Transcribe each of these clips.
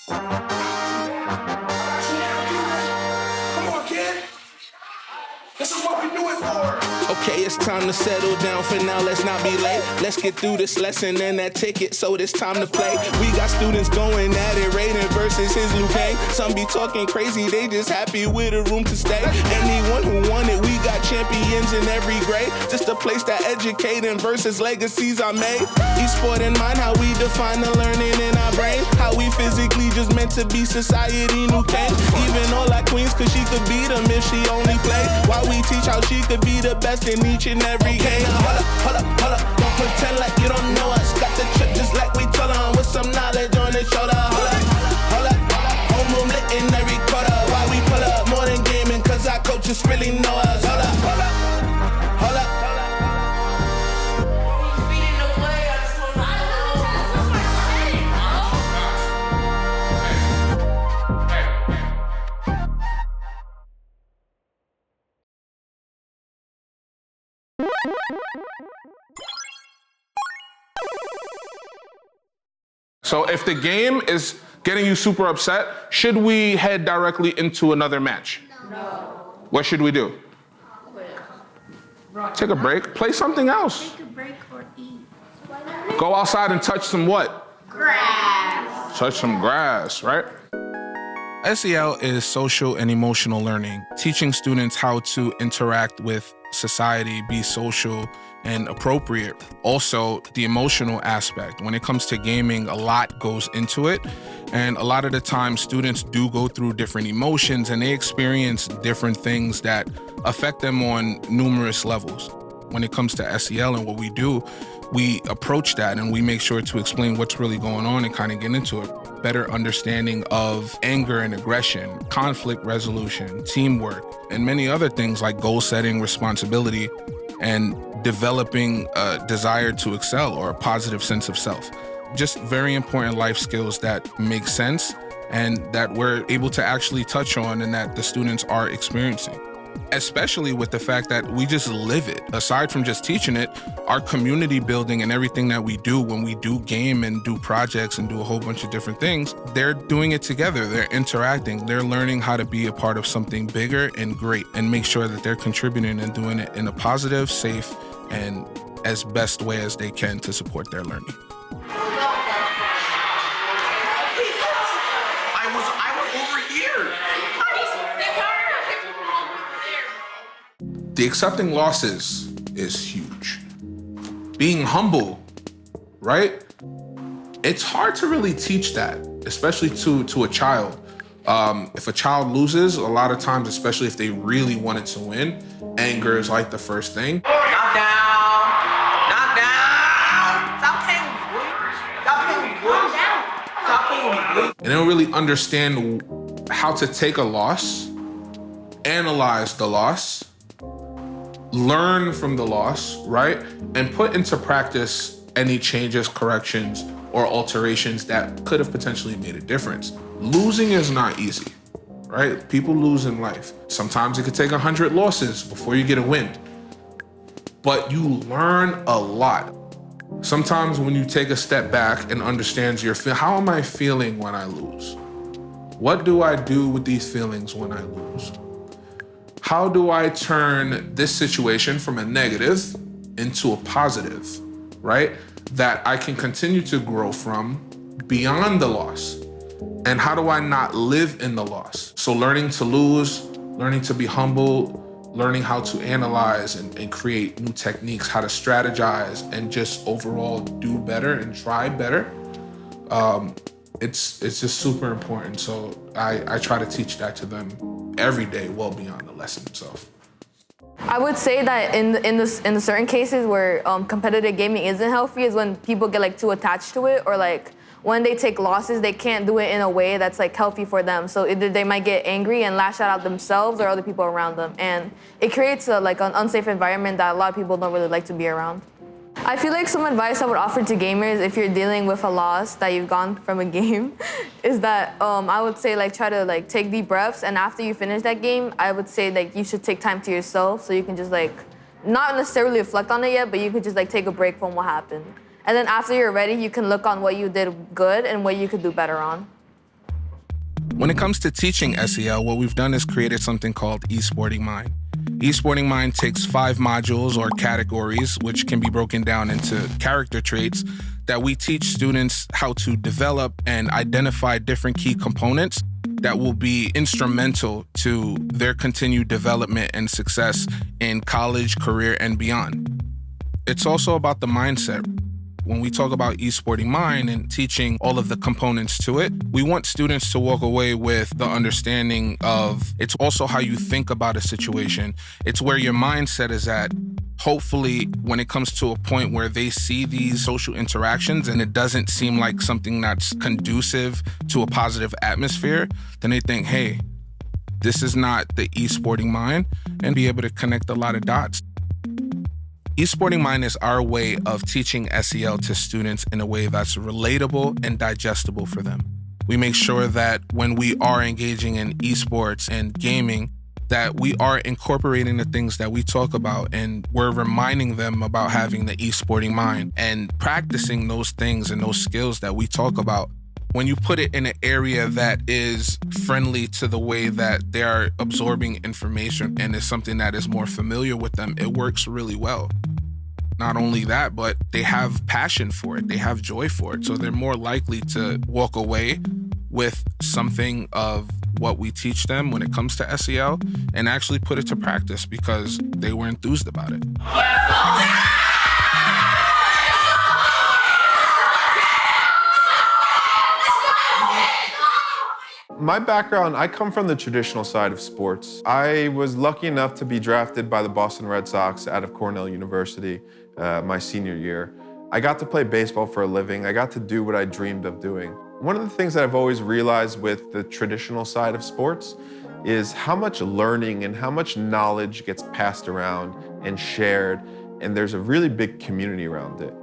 Come on, kid. This is what we do it for. Okay, it's time to settle down for now, let's not be late. Let's get through this lesson and that ticket, so it's time to play. We got students going at it, Raiden versus his Luke. Some be talking crazy, they just happy with a room to stay. Anyone who want it, we got champions in every grade. Just a place that educating versus legacies are made. Esport in mind, how we define the learning in our brain. How we physically just meant to be society new came. Even all our queens, cause she could beat them if she only played. While we teach how she could be the best in each and every game. Hold up, don't pretend like you don't know us. Got the trip just like we told on with some knowledge on the shoulder. Hold up, homeroom lit in every quarter. Why we pull up more than gaming, cause our coaches really know us. Hold up. So if the game is getting you super upset, should we head directly into another match? No. What should we do? Take a break, play something else. Take a break or eat. Go outside and touch some what? Grass. Touch some grass, right? S.E.L. is social and emotional learning, teaching students how to interact with society, be social and appropriate. Also, the emotional aspect. When it comes to gaming, a lot goes into it. And a lot of the time, students do go through different emotions and they experience different things that affect them on numerous levels. When it comes to S.E.L. and what we do, we approach that and we make sure to explain what's really going on and kind of get into it. Better understanding of anger and aggression, conflict resolution, teamwork, and many other things like goal setting, responsibility, and developing a desire to excel or a positive sense of self. Just very important life skills that make sense and that we're able to actually touch on and that the students are experiencing. Especially with the fact that we just live it. Aside from just teaching it, our community building and everything that we do when we do game and do projects and do a whole bunch of different things, they're doing it together, they're interacting, they're learning how to be a part of something bigger and great and make sure that they're contributing and doing it in a positive, safe, and as best way as they can to support their learning. The accepting losses is huge. Being humble, right? It's hard to really teach that, especially to a child. If a child loses, a lot of times, especially if they really wanted to win, anger is like the first thing. Knock down. Stop playing blue. And they don't really understand how to take a loss, analyze the loss, learn from the loss, right? And put into practice any changes, corrections, or alterations that could have potentially made a difference. Losing is not easy, right? People lose in life. Sometimes it could take 100 losses before you get a win. But you learn a lot. Sometimes when you take a step back and understand how am I feeling when I lose? What do I do with these feelings when I lose? How do I turn this situation from a negative into a positive, right? That I can continue to grow from beyond the loss. And how do I not live in the loss? So learning to lose, learning to be humble, learning how to analyze and create new techniques, how to strategize and just overall do better and try better. It's just super important. So I try to teach that to them every day, well beyond the lesson itself. I would say that in the certain cases where competitive gaming isn't healthy is when people get like too attached to it, or like when they take losses, they can't do it in a way that's like healthy for them. So either they might get angry and lash out at themselves or other people around them, and it creates an unsafe environment that a lot of people don't really like to be around. I feel like some advice I would offer to gamers if you're dealing with a loss that you've gone from a game is that I would say try to take deep breaths, and after you finish that game, I would say you should take time to yourself so you can just not necessarily reflect on it yet, but you could just take a break from what happened. And then after you're ready, you can look on what you did good and what you could do better on. When it comes to teaching S.E.L, what we've done is created something called Esporting Mind. Esporting Mind takes 5 modules or categories, which can be broken down into character traits, that we teach students how to develop and identify different key components that will be instrumental to their continued development and success in college, career, and beyond. It's also about the mindset. When we talk about Esporting Mind and teaching all of the components to it, we want students to walk away with the understanding of it's also how you think about a situation. It's where your mindset is at. Hopefully, when it comes to a point where they see these social interactions and it doesn't seem like something that's conducive to a positive atmosphere, then they think, hey, this is not the Esporting Mind, and be able to connect a lot of dots. Esporting Mind is our way of teaching S.E.L to students in a way that's relatable and digestible for them. We make sure that when we are engaging in esports and gaming, that we are incorporating the things that we talk about, and we're reminding them about having the esporting mind and practicing those things and those skills that we talk about. When you put it in an area that is friendly to the way that they are absorbing information and is something that is more familiar with them, it works really well. Not only that, but they have passion for it. They have joy for it. So they're more likely to walk away with something of what we teach them when it comes to S.E.L and actually put it to practice because they were enthused about it. My background, I come from the traditional side of sports. I was lucky enough to be drafted by the Boston Red Sox out of Cornell University my senior year. I got to play baseball for a living. I got to do what I dreamed of doing. One of the things that I've always realized with the traditional side of sports is how much learning and how much knowledge gets passed around and shared, and there's a really big community around it.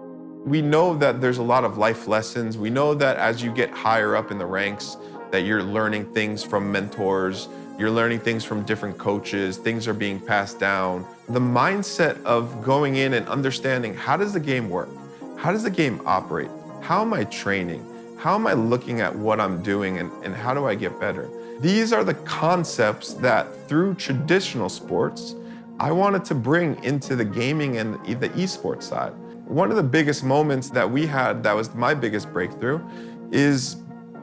We know that there's a lot of life lessons. We know that as you get higher up in the ranks, that you're learning things from mentors, you're learning things from different coaches, things are being passed down. The mindset of going in and understanding, how does the game work? How does the game operate? How am I training? How am I looking at what I'm doing, and how do I get better? These are the concepts that through traditional sports, I wanted to bring into the gaming and the esports side. One of the biggest moments that we had, that was my biggest breakthrough, is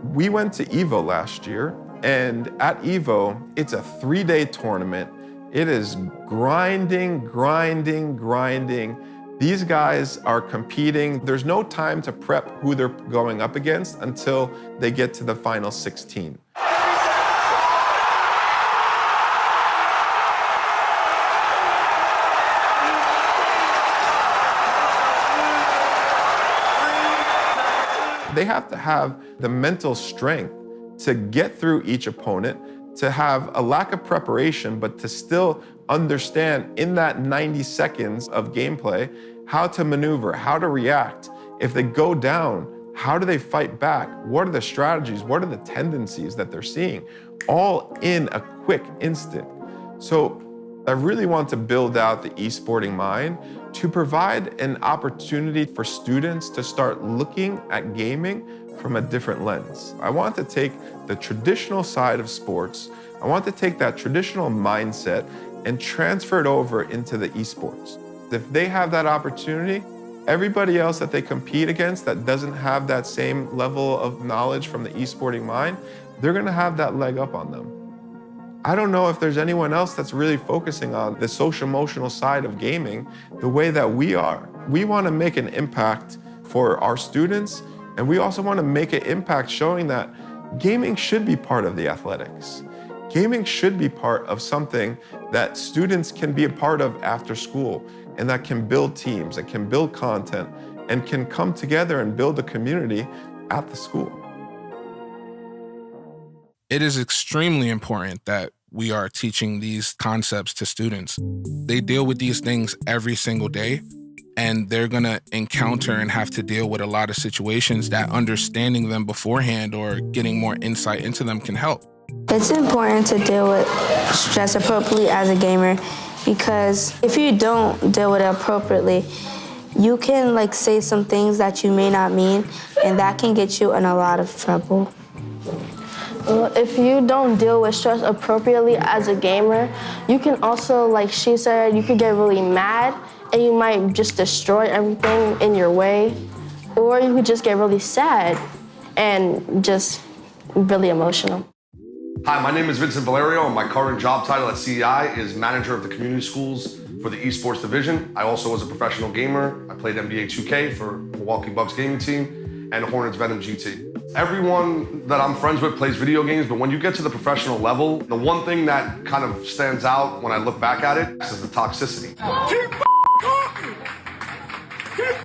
we went to EVO last year, and at EVO, it's a 3-day tournament. It is grinding, grinding, grinding. These guys are competing. There's no time to prep who they're going up against until they get to the final 16. They have to have the mental strength to get through each opponent, to have a lack of preparation, but to still understand in that 90 seconds of gameplay how to maneuver, how to react. If they go down, how do they fight back? What are the strategies? What are the tendencies that they're seeing? All in a quick instant. So I really want to build out the esporting mind to provide an opportunity for students to start looking at gaming from a different lens. I want to take the traditional side of sports, I want to take that traditional mindset and transfer it over into the esports. If they have that opportunity, everybody else that they compete against that doesn't have that same level of knowledge from the esporting mind, they're gonna have that leg up on them. I don't know if there's anyone else that's really focusing on the social-emotional side of gaming the way that we are. We want to make an impact for our students, and we also want to make an impact showing that gaming should be part of the athletics. Gaming should be part of something that students can be a part of after school, and that can build teams, that can build content, and can come together and build a community at the school. It is extremely important that we are teaching these concepts to students. They deal with these things every single day, and they're gonna encounter and have to deal with a lot of situations that understanding them beforehand or getting more insight into them can help. It's important to deal with stress appropriately as a gamer, because if you don't deal with it appropriately, you can say some things that you may not mean, and that can get you in a lot of trouble. Well, if you don't deal with stress appropriately as a gamer, you can also, like she said, you could get really mad and you might just destroy everything in your way. Or you could just get really sad and just really emotional. Hi, my name is Vincent Valerio, and my current job title at CEI is Manager of the Community Schools for the Esports Division. I also was a professional gamer. I played NBA 2K for Milwaukee Bucks gaming team and Hornets Venom GT. Everyone that I'm friends with plays video games, but when you get to the professional level, the one thing that kind of stands out when I look back at it is the toxicity. Keep talking! Keep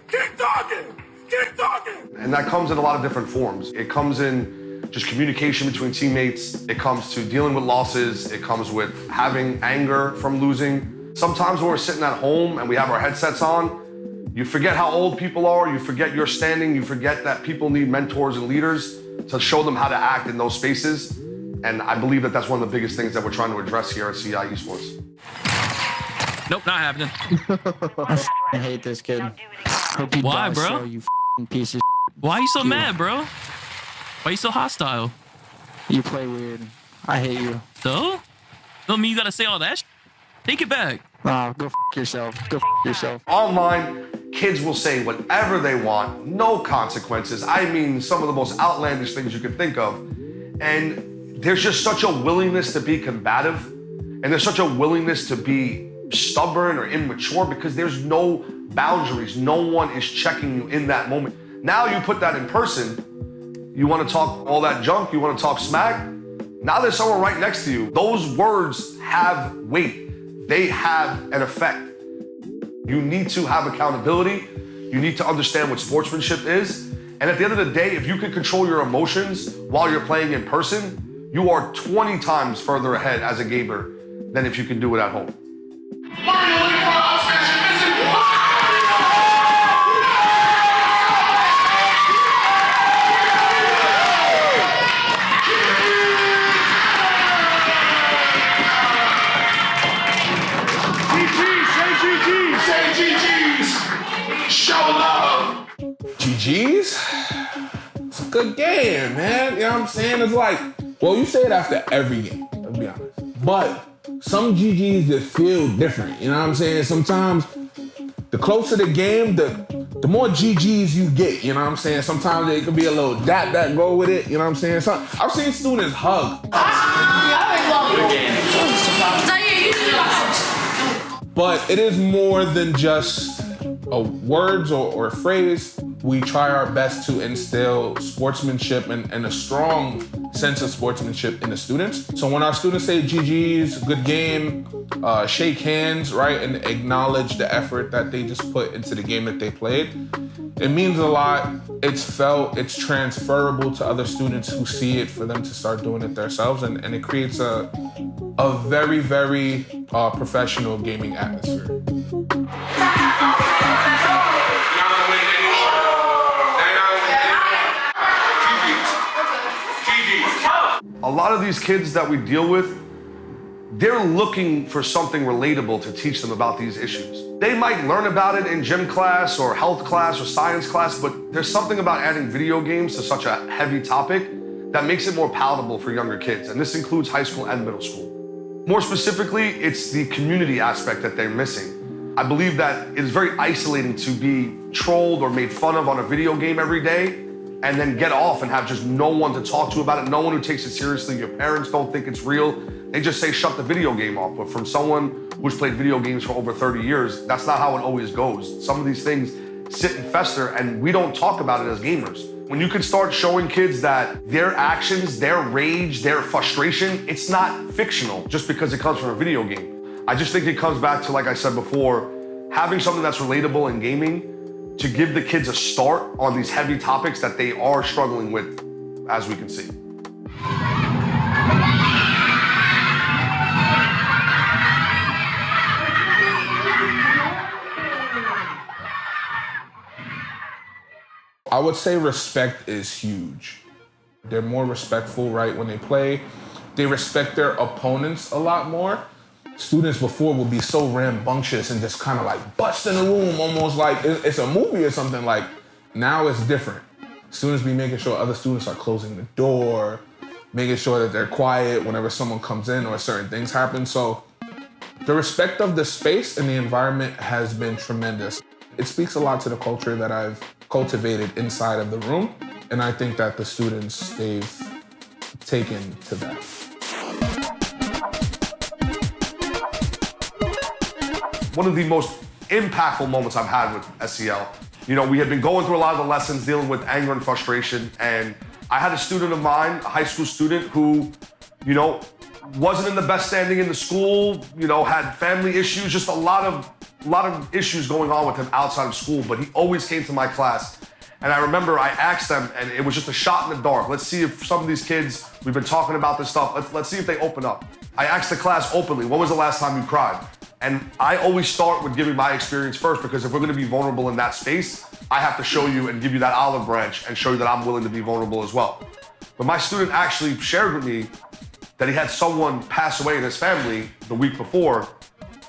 Keep talking! Keep talking! And that comes in a lot of different forms. It comes in just communication between teammates. It comes to dealing with losses. It comes with having anger from losing. Sometimes when we're sitting at home and we have our headsets on, you forget how old people are, you forget your standing, you forget that people need mentors and leaders to show them how to act in those spaces. And I believe that that's one of the biggest things that we're trying to address here at CEI Esports. Nope, not happening. I hate this kid. Why, bro? You piece of Why are you so mad, bro? Why are you so hostile? You play weird. I hate you. So? Don't mean you gotta say all that. Take it back. Oh, go yourself. Go yourself. Online, kids will say whatever they want, no consequences. I mean, some of the most outlandish things you can think of. And there's just such a willingness to be combative, and there's such a willingness to be stubborn or immature because there's no boundaries. No one is checking you in that moment. Now you put that in person, you want to talk all that junk, you want to talk smack. Now there's someone right next to you. Those words have weight. They have an effect. You need to have accountability. You need to understand what sportsmanship is. And at the end of the day, if you can control your emotions while you're playing in person, you are 20 times further ahead as a gamer than if you can do it at home. Show love! GG's? It's a good game, man. You know what I'm saying? It's like, well, you say it after every game, let's be honest. But some GG's just feel different, you know what I'm saying? Sometimes the closer the game, the more GG's you get, you know what I'm saying? Sometimes it could be a little dap that go with it, you know what I'm saying? I've seen students hug. But it is more than just words or a phrase. We try our best to instill sportsmanship and a strong sense of sportsmanship in the students. So when our students say GG's, good game, shake hands, right, and acknowledge the effort that they just put into the game that they played, it means a lot. It's felt, it's transferable to other students who see it for them to start doing it themselves, and it creates a very, very professional gaming atmosphere. A lot of these kids that we deal with, they're looking for something relatable to teach them about these issues. They might learn about it in gym class or health class or science class, but there's something about adding video games to such a heavy topic that makes it more palatable for younger kids. And this includes high school and middle school. More specifically, it's the community aspect that they're missing. I believe that it is very isolating to be trolled or made fun of on a video game every day and then get off and have just no one to talk to about it, no one who takes it seriously. Your parents don't think it's real. They just say, shut the video game off. But from someone who's played video games for over 30 years, that's not how it always goes. Some of these things sit and fester, and we don't talk about it as gamers. When you can start showing kids that their actions, their rage, their frustration, it's not fictional just because it comes from a video game. I just think it comes back to, like I said before, having something that's relatable in gaming to give the kids a start on these heavy topics that they are struggling with, as we can see. I would say respect is huge. They're more respectful, right, when they play. They respect their opponents a lot more. Students before would be so rambunctious and just kind of like bust in the room, almost like it's a movie or something. Like, now it's different. Students be making sure other students are closing the door, making sure that they're quiet whenever someone comes in or certain things happen. So the respect of the space and the environment has been tremendous. It speaks a lot to the culture that I've cultivated inside of the room. And I think that the students, they've taken to that. One of the most impactful moments I've had with S.E.L. You know, we had been going through a lot of the lessons dealing with anger and frustration, and I had a student of mine, a high school student who, you know, wasn't in the best standing in the school, you know, had family issues, just a lot of issues going on with him outside of school, but he always came to my class. And I remember I asked them, and it was just a shot in the dark. Let's see if some of these kids, we've been talking about this stuff, let's see if they open up. I asked the class openly, when was the last time you cried? And I always start with giving my experience first, because if we're gonna be vulnerable in that space, I have to show you and give you that olive branch and show you that I'm willing to be vulnerable as well. But my student actually shared with me that he had someone pass away in his family the week before,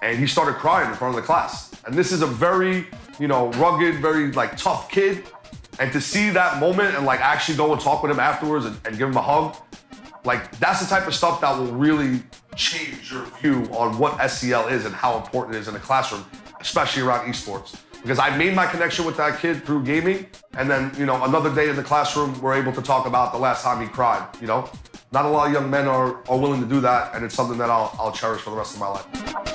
and he started crying in front of the class. And this is a very, you know, rugged, very like tough kid. And to see that moment and like actually go and talk with him afterwards and give him a hug, like that's the type of stuff that will really change your view on what S.E.L. is and how important it is in the classroom, especially around esports. Because I made my connection with that kid through gaming, and then, you know, another day in the classroom, we're able to talk about the last time he cried, you know? Not a lot of young men are willing to do that, and it's something that I'll cherish for the rest of my life.